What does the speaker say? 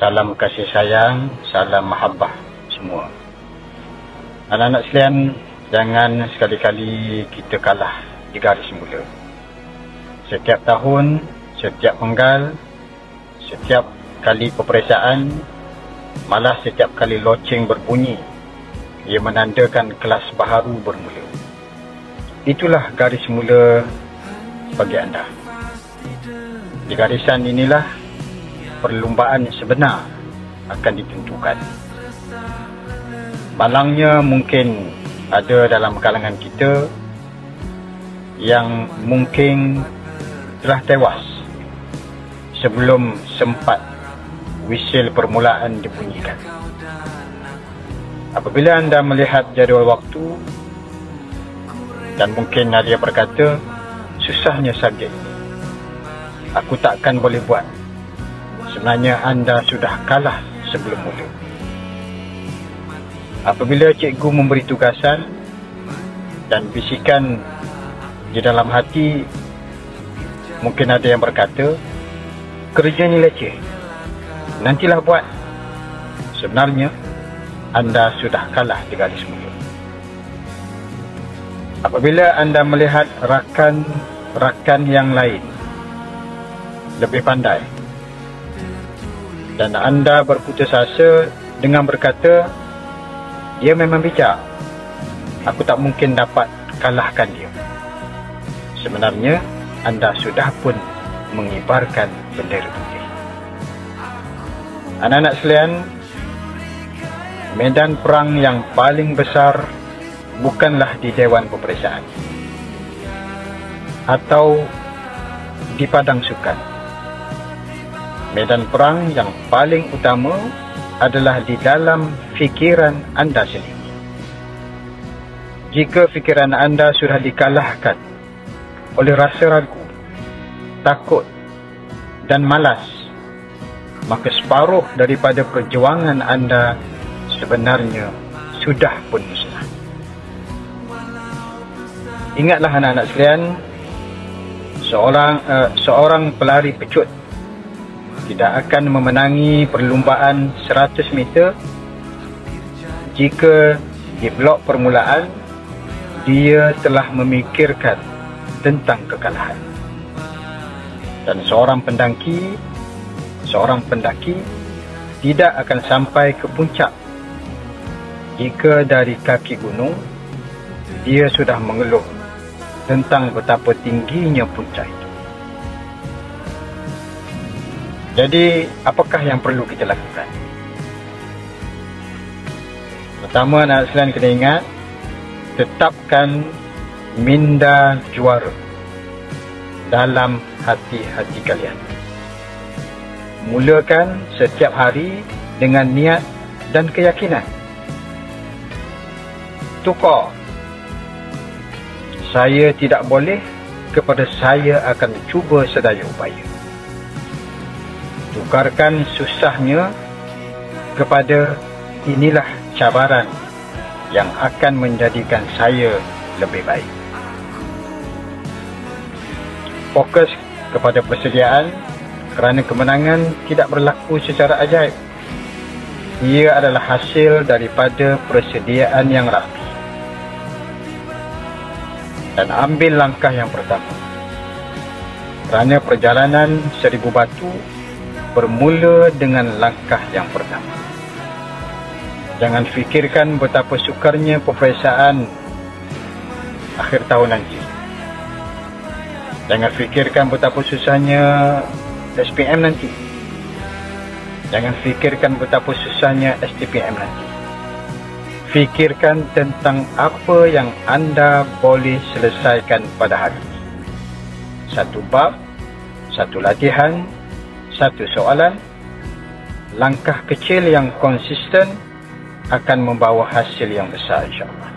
Salam kasih sayang, salam mahabbah semua. Anak-anak sekalian, jangan sekali-kali kita kalah di garis mula. Setiap tahun, setiap penggal, setiap kali peperiksaan, malah setiap kali loceng berbunyi, ia menandakan kelas baharu bermula. Itulah garis mula bagi anda. Di garisan inilah perlumbaan sebenar akan ditentukan. Malangnya mungkin ada dalam kalangan kita yang mungkin telah tewas sebelum sempat wisil permulaan dibunyikan. Apabila anda melihat jadual waktu dan mungkin ada yang berkata, susahnya subjek ini, aku takkan boleh buat. Sebenarnya anda sudah kalah sebelum mula. Apabila cikgu memberi tugasan dan bisikan di dalam hati, mungkin ada yang berkata, kerja ni leceh, nantilah buat. Sebenarnya anda sudah kalah di garis mula. Apabila anda melihat rakan yang lain lebih pandai dan anda berputus asa dengan berkata, dia memang bijak, aku tak mungkin dapat kalahkan dia. Sebenarnya anda sudah pun mengibarkan bendera putih. Anak-anak sekalian, medan perang yang paling besar bukanlah di Dewan Peperiksaan atau di padang sukan. Medan perang yang paling utama adalah di dalam fikiran anda sendiri. Jika fikiran anda sudah dikalahkan oleh rasa ragu, takut dan malas, maka separuh daripada perjuangan anda sebenarnya sudah pun musnah. Ingatlah anak-anak sekalian, seorang pelari pecut tidak akan memenangi perlumbaan 100 meter jika di blok permulaan dia telah memikirkan tentang kekalahan. Dan seorang pendaki tidak akan sampai ke puncak jika dari kaki gunung dia sudah mengeluh tentang betapa tingginya puncak itu. Jadi, apakah yang perlu kita lakukan? Pertama, anak sekalian kena ingat, tetapkan minda juara dalam hati-hati kalian. Mulakan setiap hari dengan niat dan keyakinan. Tukar saya tidak boleh kepada saya akan cuba sedaya upaya. Tukarkan susahnya kepada inilah cabaran yang akan menjadikan saya lebih baik. Fokus kepada persediaan kerana kemenangan tidak berlaku secara ajaib. Ia adalah hasil daripada persediaan yang rapi. Dan ambil langkah yang pertama. Kerana perjalanan 1000 batu bermula dengan langkah yang pertama. Jangan fikirkan betapa sukarnya peperiksaan akhir tahun nanti. Jangan fikirkan betapa susahnya SPM nanti. Jangan fikirkan betapa susahnya STPM nanti. Fikirkan tentang apa yang anda boleh selesaikan pada hari ini. Satu bab, satu latihan, satu soalan, langkah kecil yang konsisten akan membawa hasil yang besar, insyaAllah.